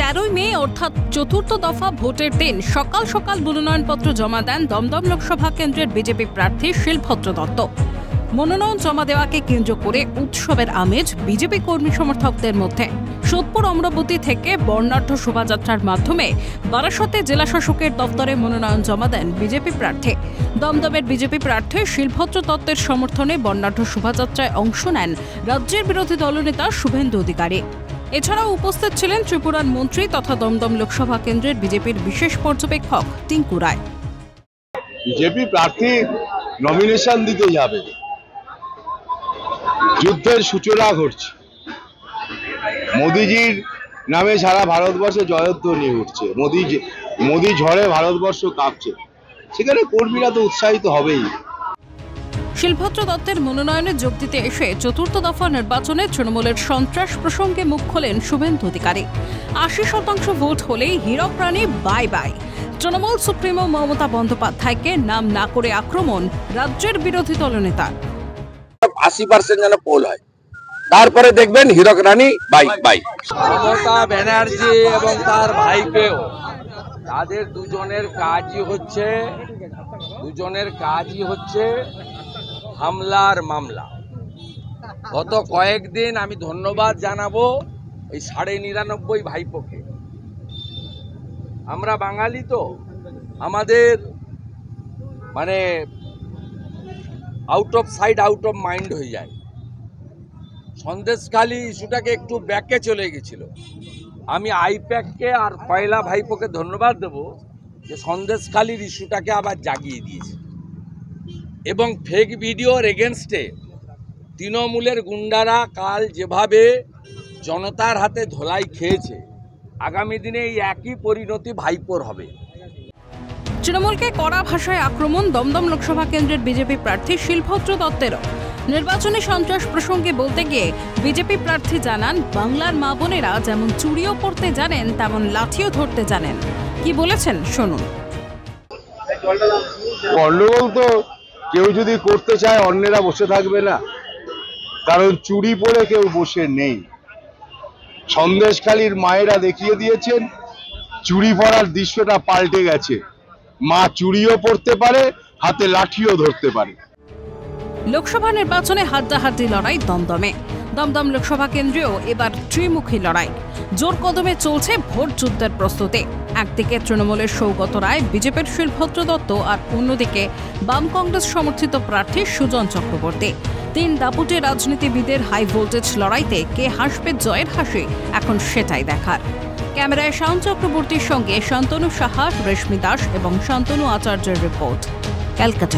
13 মে অর্থাৎ চতুর্থ দফা ভোটের দিন সকাল সকাল মনোনয়নপত্র জমা দেন দমদম লোকসভা কেন্দ্রের বিজেপি প্রার্থী শিলভদ্র দত্ত। মনোনয়ন জমা দেওয়াকে কেন্দ্র করে উৎসবের আমেজ বিজেপি কর্মী সমর্থকদের মধ্যে। সোদপুর অমরাবতী থেকে বর্ণাঢ্য শোভাযাত্রার মাধ্যমে বারাসতে জেলা শাসকের দপ্তরে মনোনয়ন জমা দেন বিজেপি প্রার্থী। দমদমের বিজেপি প্রার্থী শিলভদ্র দত্তের সমর্থনে বর্ণাঢ্য শোভাযাত্রায় অংশ নেন রাজ্যের বিরোধী দলনেতা শুভেন্দু অধিকারী। এছাড়াও উপস্থিত ছিলেন ত্রিপুরার মন্ত্রী তথা দমদম লোকসভা কেন্দ্রের বিজেপির বিশেষ পর্যবেক্ষক টিঙ্কু রায়। বিজেপি প্রার্থী নমিনেশন দিতে যাবে, যুদ্ধের সূচনা ঘটছে, মোদিজির নামে সারা ভারতবর্ষে জয়ধ্বনি উঠছে, মোদি ঝড়ে ভারতবর্ষ কাঁপছে, সেখানে কর্মীরা তো উৎসাহিত হবেই। শিলভদ্র দত্তের মনোনয়নে যোগ দিতে এসে চতুর্থ দফা নির্বাচনে তৃণমূলের সন্ত্রাস প্রসঙ্গে মুখ খোলেন শুভেন্দু অধিকারী। 80% ভোট হলেই Hirak Rani bye bye. Trinamool supremo Mamata বন্দ্যোপাধ্যায়কে নাম না করে আক্রমণ রাজ্যের বিরোধী দলনেতা। 80% যেন পোল হয়, তারপরে দেখবেন হীরক রানী বাই বাই। মমতা ব্যানার্জি এবং তার ভাইকেও তাদের দুজনের কাজই হচ্ছে হামলার মামলা। গত কয়েকদিন আমি ধন্যবাদ জানাবো এই 99.5 ভাইপোকে। আমরা বাঙালি তো, আমাদের মানে out of side out of mind হয়ে যায়। সন্দেশখালী ইস্যুটাকে একটু ব্যাকে চলে গেছিল। আমি আইপ্যাককে আর পয়লা ভাইপোকে ধন্যবাদ দেব যে সন্দেশখালীর ইস্যুটাকে আবার জাগিয়ে দিয়েছে এবং ফেক ভিডিওর এগেনস্টে তৃণমূলের গুন্ডারা কাল যেভাবে জনতার হাতে ধোলাই খেয়েছে, আগামী দিনে এই একই পরিণতি ভাইপোর হবে। তৃণমূলকে কড়া ভাষায় আক্রমণ দমদম লোকসভা কেন্দ্রের বিজেপি প্রার্থী শিলভদ্র দত্তেরও। নির্বাচনী সন্ত্রাস প্রসঙ্গে বলতে গিয়ে বিজেপি প্রার্থী জানান, বাংলার মা বোনেরা যেমন চুড়িও পড়তে জানেন তেমন লাঠিও ধরতে জানেন। কি বলেছেন শুনুন। গন্ডগোল তো কেউ যদি করতে চায় অন্যেরা বসে থাকবে না, কারণ চুরি পরে কেউ বসে নেই। সন্দেশখালীর মায়েরা দেখিয়ে দিয়েছেন চুরি পরার দৃশ্যটা পাল্টে গেছে। মা চুরিও পড়তে পারে, হাতে লাঠিও ধরতে পারে। লোকসভা নির্বাচনে হাড্ডাহাড্ডি লড়াই দমদমে। দমদম লোকসভা কেন্দ্রেও এবার ত্রিমুখী লড়াই। জোর কদমে চলছে ভোট যুদ্ধের প্রস্তুতি। একদিকে তৃণমূলের সৌগত রায়, বিজেপির শিলভদ্র দত্ত, আর অন্যদিকে বাম কংগ্রেস সমর্থিত প্রার্থী সুজন চক্রবর্তী। 3 দাপুটে রাজনীতিবিদের হাই ভোল্টেজ লড়াইতে কে হাসবে জয়ের হাসি, এখন সেটাই দেখার। ক্যামেরায় শাওন চক্রবর্তীর সঙ্গে শান্তনু সাহা, রেশমি দাস এবং শান্তনু আচার্যের রিপোর্ট, ক্যালকাটা।